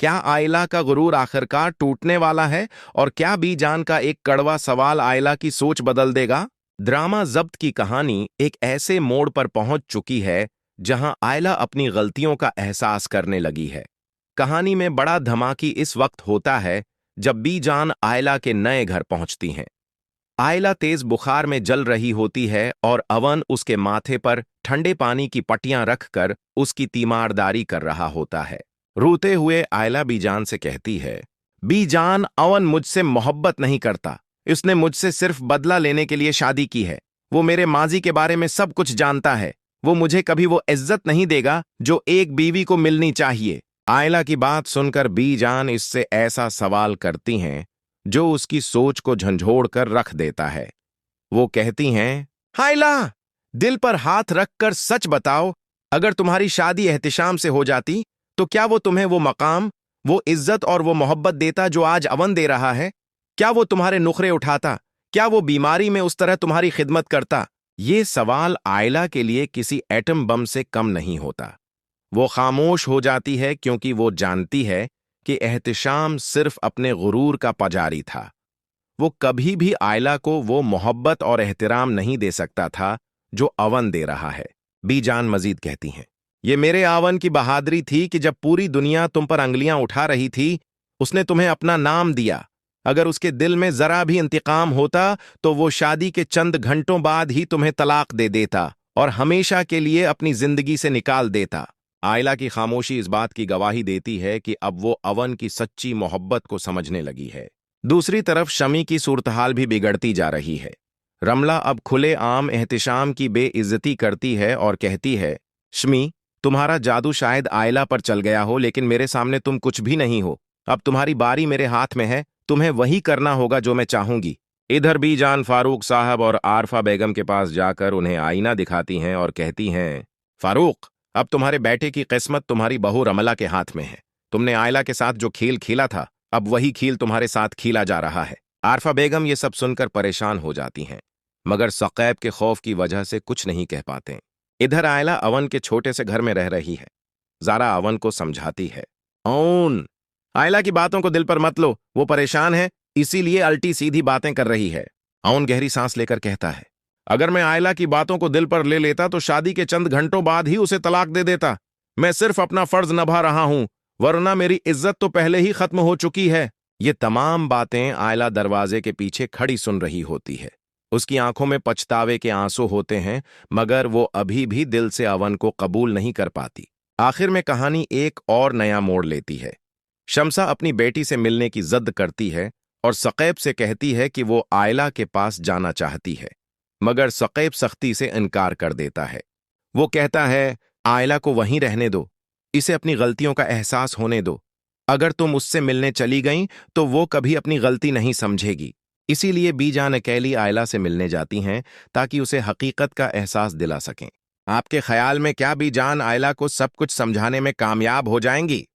क्या आयला का गुरूर आखिरकार टूटने वाला है और क्या बीजान का एक कड़वा सवाल आयला की सोच बदल देगा? ड्रामा जब्त की कहानी एक ऐसे मोड़ पर पहुंच चुकी है जहां आयला अपनी गलतियों का एहसास करने लगी है। कहानी में बड़ा धमाकी इस वक्त होता है जब बीजान आयला के नए घर पहुंचती हैं। आयला तेज बुखार में जल रही होती है और अवन उसके माथे पर ठंडे पानी की पट्टियां रखकर उसकी तीमारदारी कर रहा होता है। रोते हुए आयला बीजान से कहती है, बीजान, अवन मुझसे मोहब्बत नहीं करता। उसने मुझसे सिर्फ बदला लेने के लिए शादी की है। वो मेरे माजी के बारे में सब कुछ जानता है। वो मुझे कभी वो इज्जत नहीं देगा जो एक बीवी को मिलनी चाहिए। आयला की बात सुनकर बीजान इससे ऐसा सवाल करती हैं जो उसकी सोच को झंझोड़ कर रख देता है। वो कहती हैं, आयला, दिल पर हाथ रखकर सच बताओ, अगर तुम्हारी शादी एहतिशाम से हो जाती तो क्या वो तुम्हें वो मकाम, वो इज्जत और वो मोहब्बत देता जो आज अवन दे रहा है? क्या वो तुम्हारे नुखरे उठाता? क्या वो बीमारी में उस तरह तुम्हारी खिदमत करता? ये सवाल आयला के लिए किसी एटम बम से कम नहीं होता। वो खामोश हो जाती है क्योंकि वो जानती है कि एहतिशाम सिर्फ अपने गुरूर का पुजारी था। वो कभी भी आयला को वो मोहब्बत और एहतराम नहीं दे सकता था जो अवन दे रहा है। बीजान मजीद कहती हैं, ये मेरे आवन की बहादुरी थी कि जब पूरी दुनिया तुम पर अंगलियां उठा रही थी, उसने तुम्हें अपना नाम दिया। अगर उसके दिल में जरा भी इंतकाम होता तो वो शादी के चंद घंटों बाद ही तुम्हें तलाक दे देता और हमेशा के लिए अपनी जिंदगी से निकाल देता। आयला की खामोशी इस बात की गवाही देती है कि अब वो अवन की सच्ची मोहब्बत को समझने लगी है। दूसरी तरफ शमी की सूरतहाल भी बिगड़ती जा रही है। रमला अब खुले आम एहतिशाम की बेइज्जती करती है और कहती है, शमी, तुम्हारा जादू शायद आयला पर चल गया हो, लेकिन मेरे सामने तुम कुछ भी नहीं हो। अब तुम्हारी बारी मेरे हाथ में है, तुम्हें वही करना होगा जो मैं चाहूंगी। इधर बीजान फारूक साहब और आरफा बेगम के पास जाकर उन्हें आईना दिखाती हैं और कहती हैं, फारूक, अब तुम्हारे बेटे की किस्मत तुम्हारी बहू रमला के हाथ में है। तुमने आयला के साथ जो खेल खेला था, अब वही खेल तुम्हारे साथ खेला जा रहा है। आरफा बेगम ये सब सुनकर परेशान हो जाती हैं, मगर सक़ैब के खौफ की वजह से कुछ नहीं कह पाते। इधर आयला अवन के छोटे से घर में रह रही है। ज़ारा अवन को समझाती है, औन, आयला की बातों को दिल पर मत लो, वो परेशान है, इसीलिए अल्टी सीधी बातें कर रही है। औन गहरी सांस लेकर कहता है, अगर मैं आयला की बातों को दिल पर ले लेता तो शादी के चंद घंटों बाद ही उसे तलाक दे देता। मैं सिर्फ अपना फर्ज निभा रहा हूं, वरना मेरी इज्जत तो पहले ही खत्म हो चुकी है। ये तमाम बातें आयला दरवाजे के पीछे खड़ी सुन रही होती है। उसकी आंखों में पछतावे के आंसू होते हैं, मगर वो अभी भी दिल से अवन को कबूल नहीं कर पाती। आखिर में कहानी एक और नया मोड़ लेती है। शमसा अपनी बेटी से मिलने की जिद करती है और सक़ैब से कहती है कि वो आयला के पास जाना चाहती है, मगर सक़ैब सख्ती से इनकार कर देता है। वो कहता है, आयला को वहीं रहने दो, इसे अपनी गलतियों का एहसास होने दो। अगर तुम उससे मिलने चली गईं तो वो कभी अपनी गलती नहीं समझेगी। इसीलिए बीजान अकेली आयला से मिलने जाती हैं ताकि उसे हकीकत का एहसास दिला सकें। आपके ख्याल में क्या बीजान आयला को सब कुछ समझाने में कामयाब हो जाएंगी?